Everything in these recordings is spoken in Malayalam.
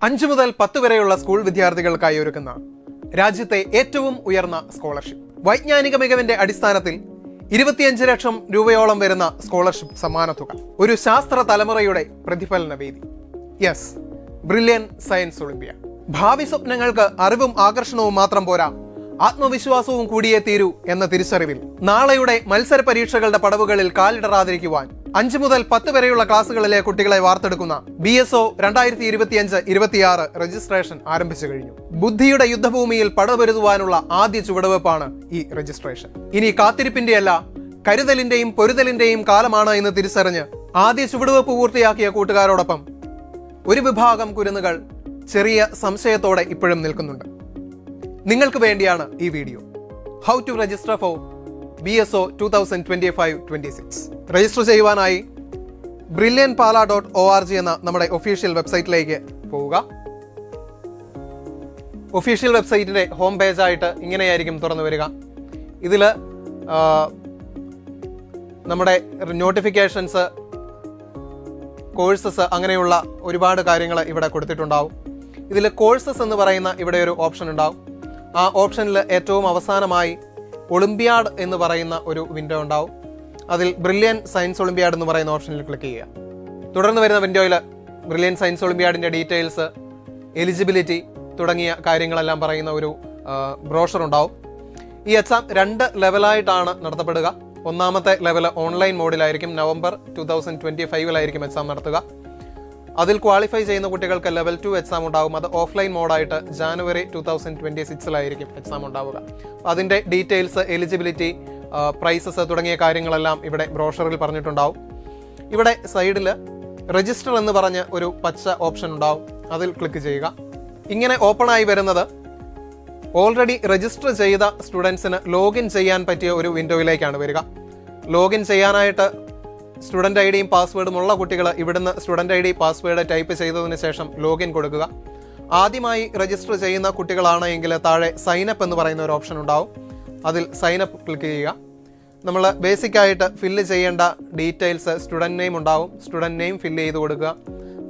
5 മുതൽ 10 വരെയുള്ള സ്കൂൾ വിദ്യാർത്ഥികൾക്കായി ഒരുക്കുന്ന രാജ്യത്തെ ഏറ്റവും ഉയർന്ന സ്കോളർഷിപ്പ്. വൈജ്ഞാനിക മികവിന്റെ അടിസ്ഥാനത്തിൽ 25 ലക്ഷം രൂപയോളം വരുന്ന സ്കോളർഷിപ്പ് സമ്മാനത്തുക. ഒരു ശാസ്ത്ര തലമുറയുടെ പ്രതിഫലന വേദി. Yes, brilliant science Olympiad. ഭാവി സ്വപ്നങ്ങൾക്ക് അറിവും ആകർഷണവും മാത്രം പോരാ, ആത്മവിശ്വാസവും കൂടിയേ തീരൂ എന്ന തിരിച്ചറിവിൽ നാളെയുടെ മത്സര പരീക്ഷകളുടെ പടവുകളിൽ കാലിടറാതിരിക്കുവാൻ 5 മുതൽ 10 വരെയുള്ള ക്ലാസ്സുകളിലെ കുട്ടികളെ വാർത്തെടുക്കുന്ന BSO 2025-26 രജിസ്ട്രേഷൻ ആരംഭിച്ചു കഴിഞ്ഞു. ബുദ്ധിയുടെ യുദ്ധഭൂമിയിൽ പടപൊരുതുവാനുള്ള ആദ്യ ചുവടുവെപ്പാണ് ഈ രജിസ്ട്രേഷൻ. ഇനി കാത്തിരിപ്പിന്റെയല്ല, കരുതലിന്റെയും പൊരുതലിന്റെയും കാലമാണ് എന്ന് തിരിച്ചറിഞ്ഞ് ആദ്യ ചുവടുവെപ്പ് പൂർത്തിയാക്കിയ കൂട്ടുകാരോടൊപ്പം ഒരു വിഭാഗം കുരുന്നുകൾ ചെറിയ സംശയത്തോടെ ഇപ്പോഴും നിൽക്കുന്നുണ്ട്. നിങ്ങൾക്ക് വേണ്ടിയാണ് ഈ video. How to register for BSO 2025-26. Register ചെയ്യുവാനായി brilliantpala.org എന്ന നമ്മുടെ ഒഫീഷ്യൽ വെബ്സൈറ്റിലേക്ക് പോവുക. ഒഫീഷ്യൽ വെബ്സൈറ്റിന്റെ ഹോം പേജായിട്ട് ഇങ്ങനെയായിരിക്കും തുറന്നു വരിക. ഇതിൽ നമ്മുടെ നോട്ടിഫിക്കേഷൻസ്, കോഴ്സസ്, അങ്ങനെയുള്ള ഒരുപാട് കാര്യങ്ങൾ ഇവിടെ കൊടുത്തിട്ടുണ്ടാവും. ഇതിൽ കോഴ്സസ് എന്ന് പറയുന്ന ഇവിടെ ഒരു ഓപ്ഷൻ ഉണ്ടാവും. ആ ഓപ്ഷനിൽ ഏറ്റവും അവസാനമായി ഒളിമ്പ്യാഡ് എന്ന് പറയുന്ന ഒരു വിൻഡോ ഉണ്ടാവും. അതിൽ ബ്രില്യൻ സയൻസ് ഒളിമ്പ്യാഡ് എന്ന് പറയുന്ന ഓപ്ഷനിൽ ക്ലിക്ക് ചെയ്യുക. തുടർന്ന് വരുന്ന വിൻഡോയിൽ ബ്രില്യൻ സയൻസ് ഒളിമ്പ്യാഡിൻ്റെ ഡീറ്റെയിൽസ്, എലിജിബിലിറ്റി തുടങ്ങിയ കാര്യങ്ങളെല്ലാം പറയുന്ന ഒരു ബ്രോഷർ ഉണ്ടാവും. ഈ എക്സാം 2 ലെവലായിട്ടാണ് നടത്തപ്പെടുക. ഒന്നാമത്തെ ലെവൽ ഓൺലൈൻ മോഡിലായിരിക്കും. നവംബർ 2025 എക്സാം നടത്തുക. അതിൽ ക്വാളിഫൈ ചെയ്യുന്ന കുട്ടികൾക്ക് ലെവൽ 2 എക്സാം ഉണ്ടാകും. അത് ഓഫ്ലൈൻ മോഡായിട്ട് ജാനുവരി 2026 എക്സാം ഉണ്ടാവുക. അതിൻ്റെ ഡീറ്റെയിൽസ്, എലിജിബിലിറ്റി, പ്രൈസസ് തുടങ്ങിയ കാര്യങ്ങളെല്ലാം ഇവിടെ ബ്രോഷറിൽ പറഞ്ഞിട്ടുണ്ടാവും. ഇവിടെ സൈഡിൽ രജിസ്റ്റർ എന്ന് പറഞ്ഞ് ഒരു പച്ച ഓപ്ഷൻ ഉണ്ടാവും. അതിൽ ക്ലിക്ക് ചെയ്യുക. ഇങ്ങനെ ഓപ്പണായി വരുന്നത് ഓൾറെഡി രജിസ്റ്റർ ചെയ്ത സ്റ്റുഡൻസിന് ലോഗിൻ ചെയ്യാൻ പറ്റിയ ഒരു വിൻഡോയിലേക്കാണ് വരിക. ലോഗിൻ ചെയ്യാനായിട്ട് സ്റ്റുഡൻറ് ഐഡിയും പാസ്വേഡും ഉള്ള കുട്ടികൾ ഇവിടുന്ന് സ്റ്റുഡൻറ് ID പാസ്വേഡ് ടൈപ്പ് ചെയ്തതിന് ശേഷം ലോഗിൻ കൊടുക്കുക. ആദ്യമായി രജിസ്റ്റർ ചെയ്യുന്ന കുട്ടികളാണെങ്കിൽ താഴെ സൈനപ്പ് എന്ന് പറയുന്ന ഒരു ഓപ്ഷൻ ഉണ്ടാവും. അതിൽ സൈനപ്പ് ക്ലിക്ക് ചെയ്യുക. നമ്മൾ ബേസിക്കായിട്ട് ഫില്ല് ചെയ്യേണ്ട ഡീറ്റെയിൽസ്, സ്റ്റുഡൻറ് നെയിം ഉണ്ടാവും. സ്റ്റുഡൻറ് നെയിം ഫില്ല് ചെയ്ത് കൊടുക്കുക.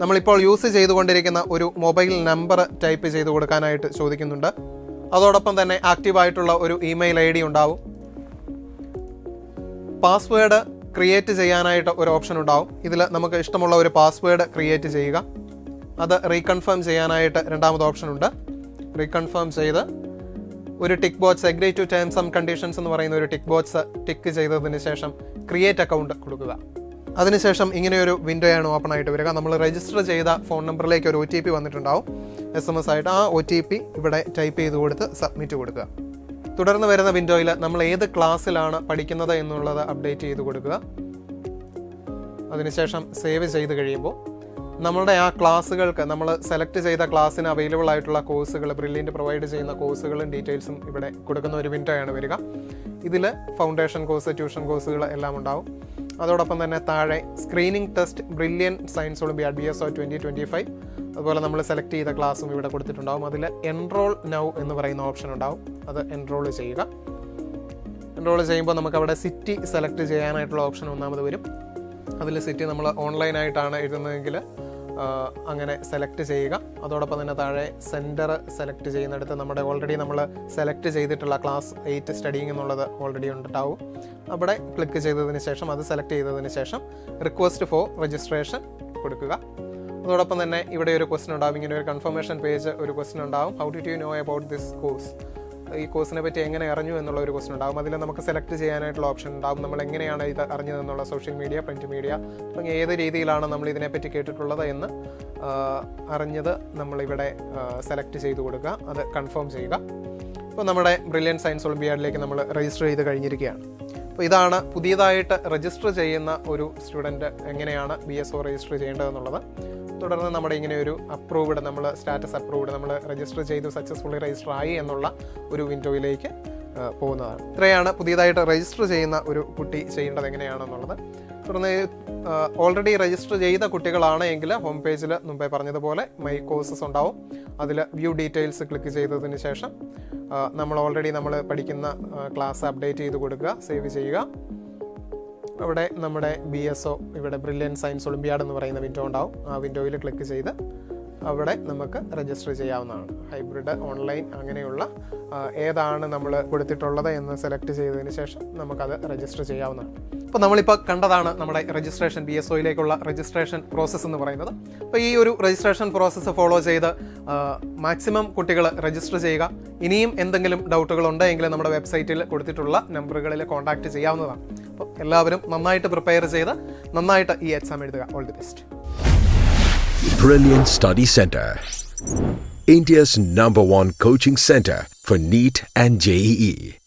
നമ്മളിപ്പോൾ യൂസ് ചെയ്തുകൊണ്ടിരിക്കുന്ന ഒരു മൊബൈൽ നമ്പർ ടൈപ്പ് ചെയ്ത് കൊടുക്കാനായിട്ട് ചോദിക്കുന്നുണ്ട്. അതോടൊപ്പം തന്നെ ആക്റ്റീവായിട്ടുള്ള ഒരു ഇമെയിൽ ID ഉണ്ടാവും. പാസ്വേഡ് ക്രിയേറ്റ് ചെയ്യാനായിട്ട് ഒരു ഓപ്ഷൻ ഉണ്ടാവും. ഇതിൽ നമുക്ക് ഇഷ്ടമുള്ള ഒരു പാസ്വേഡ് ക്രിയേറ്റ് ചെയ്യുക. അത് റീകൺഫേം ചെയ്യാനായിട്ട് രണ്ടാമത് ഓപ്ഷൻ ഉണ്ട്. റീകൺഫേം ചെയ്ത് ഒരു tick box, agree to terms and conditions എന്ന് പറയുന്ന ഒരു ടിക്ക് ബോക്സ് ടിക്ക് ചെയ്തതിന് ശേഷം ക്രിയേറ്റ് അക്കൗണ്ട് കൊടുക്കുക. അതിനുശേഷം ഇങ്ങനെയൊരു വിൻഡോയാണ് ഓപ്പൺ ആയിട്ട് വരിക. നമ്മൾ രജിസ്റ്റർ ചെയ്ത ഫോൺ നമ്പറിലേക്ക് ഒരു OTP വന്നിട്ടുണ്ടാവും, SMS ആയിട്ട്. ആ OTP ഇവിടെ ടൈപ്പ് ചെയ്ത് കൊടുത്ത് സബ്മിറ്റ് കൊടുക്കുക. തുടർന്ന് വരുന്ന വിൻഡോയിൽ നമ്മൾ ഏത് ക്ലാസ്സിലാണ് പഠിക്കുന്നത് എന്നുള്ളത് അപ്ഡേറ്റ് ചെയ്ത് കൊടുക്കുക. അതിനുശേഷം സേവ് ചെയ്ത് കഴിയുമ്പോൾ നമ്മളുടെ ആ ക്ലാസ്സുകൾക്ക്, നമ്മൾ സെലക്ട് ചെയ്ത ക്ലാസ്സിന് അവൈലബിൾ ആയിട്ടുള്ള കോഴ്സുകൾ, ബ്രില്യൻറ്റ് പ്രൊവൈഡ് ചെയ്യുന്ന കോഴ്സുകളും ഡീറ്റെയിൽസും ഇവിടെ കൊടുക്കുന്ന ഒരു വിൻഡോയാണ് വരിക. ഇതിൽ ഫൗണ്ടേഷൻ കോഴ്സ്, ട്യൂഷൻ കോഴ്സുകൾ എല്ലാം ഉണ്ടാവും. അതോടൊപ്പം തന്നെ താഴെ screening test brilliant science Olympiad BSO 2025, അതുപോലെ നമ്മൾ സെലക്ട് ചെയ്ത ക്ലാസ്സും ഇവിടെ കൊടുത്തിട്ടുണ്ടാവും. അതിൽ എൻറോൾ നൗ എന്ന് പറയുന്ന ഓപ്ഷൻ ഉണ്ടാവും. അത് എൻറോൾ ചെയ്യുക. എൻറോൾ ചെയ്യുമ്പോൾ നമുക്ക് അവിടെ സിറ്റി സെലക്ട് ചെയ്യാനായിട്ടുള്ള ഓപ്ഷൻ ഒന്നാമത് വരും. അതിൽ സിറ്റി നമ്മൾ ഓൺലൈനായിട്ടാണ് എഴുതുന്നതെങ്കിൽ അങ്ങനെ സെലക്ട് ചെയ്യുക. അതോടൊപ്പം തന്നെ താഴെ സെൻറ്റർ സെലക്ട് ചെയ്യുന്നിടത്ത് നമ്മുടെ ഓൾറെഡി നമ്മൾ സെലക്ട് ചെയ്തിട്ടുള്ള ക്ലാസ് 8 സ്റ്റഡിങ് എന്നുള്ളത് ഓൾറെഡി ഉണ്ടാവും. അവിടെ ക്ലിക്ക് ചെയ്തതിന് ശേഷം, അത് സെലക്ട് ചെയ്തതിന് ശേഷം റിക്വസ്റ്റ് ഫോർ രജിസ്ട്രേഷൻ കൊടുക്കുക. അതോടൊപ്പം തന്നെ ഇവിടെ ഒരു ക്വസ്റ്റൻ ഉണ്ടാവും. ഇങ്ങനെ ഒരു കൺഫർമേഷൻ പേജ് ഒരു ക്വസ്റ്റൻ ഉണ്ടാവും. How did you know about this course? ഈ കോഴ്സിനെ പറ്റി എങ്ങനെ അറിഞ്ഞു എന്നുള്ള ഒരു ക്വസ്റ്റൻ ഉണ്ടാവും. അതിൽ നമുക്ക് സെലക്ട് ചെയ്യാനായിട്ടുള്ള ഓപ്ഷൻ ഉണ്ടാവും. നമ്മൾ എങ്ങനെയാണ് ഇത് അറിഞ്ഞതെന്നുള്ള സോഷ്യൽ മീഡിയ, പ്രിന്റ് മീഡിയ, തുടങ്ങിയ ഏത് രീതിയിലാണ് നമ്മൾ ഇതിനെപ്പറ്റി കേട്ടിട്ടുള്ളത് എന്ന് അറിഞ്ഞത് നമ്മളിവിടെ സെലക്ട് ചെയ്ത് കൊടുക്കുക. അത് കൺഫേം ചെയ്യുക. അപ്പോൾ നമ്മുടെ ബ്രില്യൻ സയൻസ് ഒളിമ്പ്യാഡിലേക്ക് നമ്മൾ രജിസ്റ്റർ ചെയ്ത് കഴിഞ്ഞിരിക്കുകയാണ്. അപ്പോൾ ഇതാണ് പുതിയതായിട്ട് രജിസ്റ്റർ ചെയ്യുന്ന ഒരു സ്റ്റുഡൻറ്റ് എങ്ങനെയാണ് BSO രജിസ്റ്റർ ചെയ്യേണ്ടതെന്നുള്ളത്. തുടർന്ന് നമ്മുടെ ഇങ്ങനെ ഒരു അപ്രൂവ്ഡ്, നമ്മൾ സ്റ്റാറ്റസ് അപ്രൂവ്ഡ്, നമ്മൾ രജിസ്റ്റർ ചെയ്തു, സക്സസ്ഫുള്ളി രജിസ്റ്റർ ആയി എന്നുള്ള ഒരു വിൻഡോയിലേക്ക് പോകുന്നതാണ്. ഇത്രയാണ് പുതിയതായിട്ട് രജിസ്റ്റർ ചെയ്യുന്ന ഒരു കുട്ടി ചെയ്യേണ്ടത് എങ്ങനെയാണെന്നുള്ളത്. തുടർന്ന് ഓൾറെഡി രജിസ്റ്റർ ചെയ്ത കുട്ടികളാണ് എങ്കിൽ ഹോം പേജിൽ മുമ്പേ പറഞ്ഞതുപോലെ മൈ കോഴ്സസ് ഉണ്ടാവും. അതിൽ വ്യൂ ഡീറ്റെയിൽസ് ക്ലിക്ക് ചെയ്തതിന് ശേഷം നമ്മൾ പഠിക്കുന്ന ക്ലാസ് അപ്ഡേറ്റ് ചെയ്ത് കൊടുക്കുക, സേവ് ചെയ്യുക. അവിടെ നമ്മുടെ BSO ഇവിടെ ബ്രില്യൻ സയൻസ് ഒളിമ്പ്യാഡ് എന്ന് പറയുന്ന വിൻഡോ ഉണ്ടാവും. ആ വിൻഡോയിൽ ക്ലിക്ക് ചെയ്ത് അവിടെ നമുക്ക് രജിസ്റ്റർ ചെയ്യാവുന്നതാണ്. ഹൈബ്രിഡ്, ഓൺലൈൻ അങ്ങനെയുള്ള ഏതാണ് നമ്മൾ കൊടുത്തിട്ടുള്ളത് എന്ന് സെലക്ട് ചെയ്തതിന് ശേഷം നമുക്കത് രജിസ്റ്റർ ചെയ്യാവുന്നതാണ്. അപ്പോൾ നമ്മളിപ്പോൾ കണ്ടതാണ് നമ്മുടെ രജിസ്ട്രേഷൻ, BSOയിലേക്കുള്ള രജിസ്ട്രേഷൻ പ്രോസസ്സ് എന്ന് പറയുന്നത്. അപ്പോൾ ഈ ഒരു രജിസ്ട്രേഷൻ പ്രോസസ്സ് ഫോളോ ചെയ്ത് മാക്സിമം കുട്ടികൾ രജിസ്റ്റർ ചെയ്യുക. ഇനിയും എന്തെങ്കിലും ഡൗട്ടുകൾ ഉണ്ടെങ്കിൽ നമ്മുടെ വെബ്സൈറ്റിൽ കൊടുത്തിട്ടുള്ള നമ്പറുകളിൽ കോൺടാക്റ്റ് ചെയ്യാവുന്നതാണ്. അപ്പോൾ എല്ലാവരും നന്നായിട്ട് പ്രിപ്പയർ ചെയ്ത് നന്നായിട്ട് ഈ എക്സാം എഴുതുക. All the best. Brilliant Study Center, India's #1 coaching center for NEET and JEE.